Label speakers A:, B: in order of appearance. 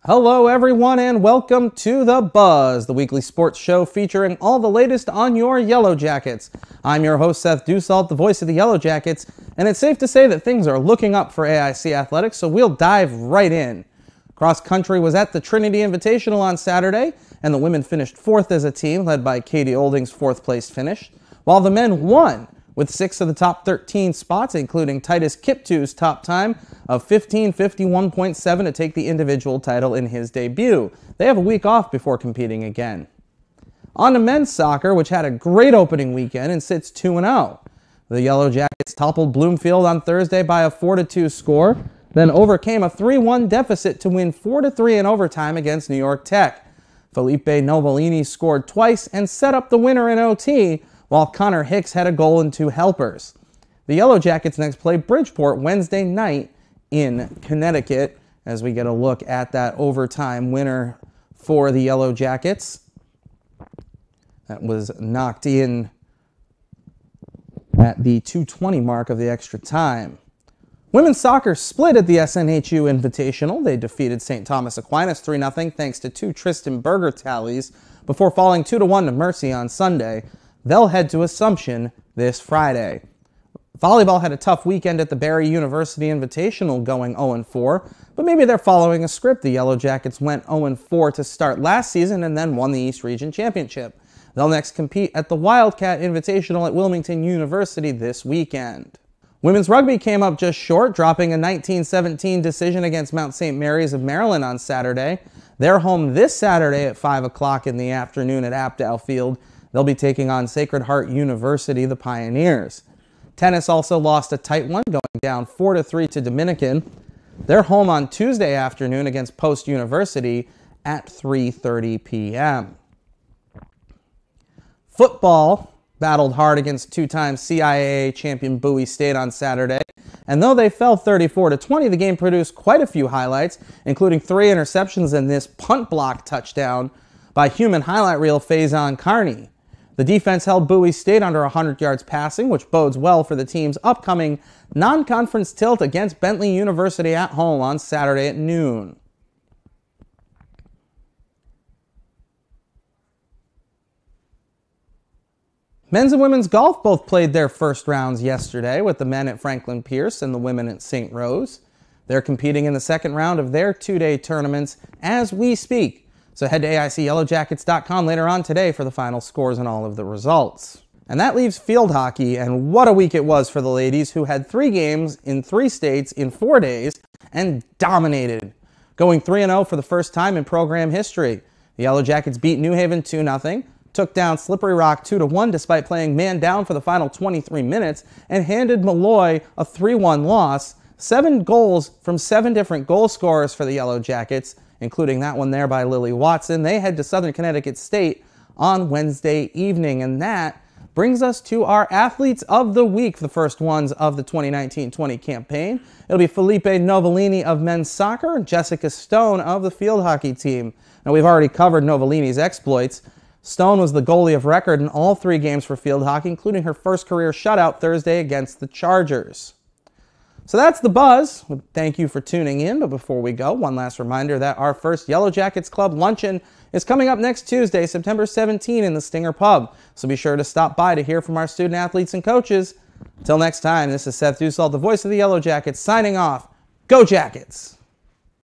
A: Hello everyone and welcome to The Buzz, the weekly sports show featuring all the latest on your Yellow Jackets. I'm your host Seth Dussault, the voice of the Yellow Jackets, and it's safe to say that things are looking up for AIC Athletics, so we'll dive right in. Cross country was at the Trinity Invitational on Saturday, and the women finished fourth as a team, led by Katie Olding's fourth place finish, while the men won with 6 of the top 13 spots, including Titus Kiptu's top time of 15:51.7 to take the individual title in his debut. They have a week off before competing again. On to men's soccer, which had a great opening weekend and sits 2-0. The Yellow Jackets toppled Bloomfield on Thursday by a 4-2 score, then overcame a 3-1 deficit to win 4-3 in overtime against New York Tech. Felipe Novellini scored twice and set up the winner in OT, while Connor Hicks had a goal and 2 helpers. The Yellow Jackets next play Bridgeport Wednesday night in Connecticut as we get a look at that overtime winner for the Yellow Jackets. That was knocked in at the 2:20 mark of the extra time. Women's soccer split at the SNHU Invitational. They defeated St. Thomas Aquinas 3-0 thanks to 2 Tristan Berger tallies before falling 2-1 to Mercy on Sunday. They'll head to Assumption this Friday. Volleyball had a tough weekend at the Barry University Invitational, going 0-4, but maybe they're following a script. The Yellow Jackets went 0-4 to start last season and then won the East Region Championship. They'll next compete at the Wildcat Invitational at Wilmington University this weekend. Women's rugby came up just short, dropping a 19-17 decision against Mount St. Mary's of Maryland on Saturday. They're home this Saturday at 5 o'clock in the afternoon at Aptow Field. They'll be taking on Sacred Heart University, the Pioneers. Tennis also lost a tight one, going down 4-3 to Dominican. They're home on Tuesday afternoon against Post University at 3:30 p.m. Football battled hard against 2-time CIAA champion Bowie State on Saturday. And though they fell 34-20, the game produced quite a few highlights, including 3 interceptions and this punt block touchdown by human highlight reel Faison Carney. The defense held Bowie State under 100 yards passing, which bodes well for the team's upcoming non-conference tilt against Bentley University at home on Saturday at noon. Men's and women's golf both played their first rounds yesterday, with the men at Franklin Pierce and the women at St. Rose. They're competing in the second round of their 2-day tournaments as we speak. So head to AICYellowJackets.com later on today for the final scores and all of the results. And that leaves field hockey, and what a week it was for the ladies, who had 3 games in 3 states in 4 days and dominated, going 3-0 for the first time in program history. The Yellow Jackets beat New Haven 2-0, took down Slippery Rock 2-1 despite playing man down for the final 23 minutes, and handed Malloy a 3-1 loss. 7 goals from 7 different goal scorers for the Yellow Jackets, including that one there by Lily Watson. They head to Southern Connecticut State on Wednesday evening. And that brings us to our Athletes of the Week, the first ones of the 2019-20 campaign. It'll be Felipe Novellini of men's soccer and Jessica Stone of the field hockey team. Now, we've already covered Novellini's exploits. Stone was the goalie of record in all 3 games for field hockey, including her first career shutout Thursday against the Chargers. So that's The Buzz. Thank you for tuning in. But before we go, one last reminder that our first Yellow Jackets Club luncheon is coming up next Tuesday, September 17 in the Stinger Pub. So be sure to stop by to hear from our student athletes and coaches. Until next time, this is Seth Dussault, the voice of the Yellow Jackets, signing off. Go Jackets!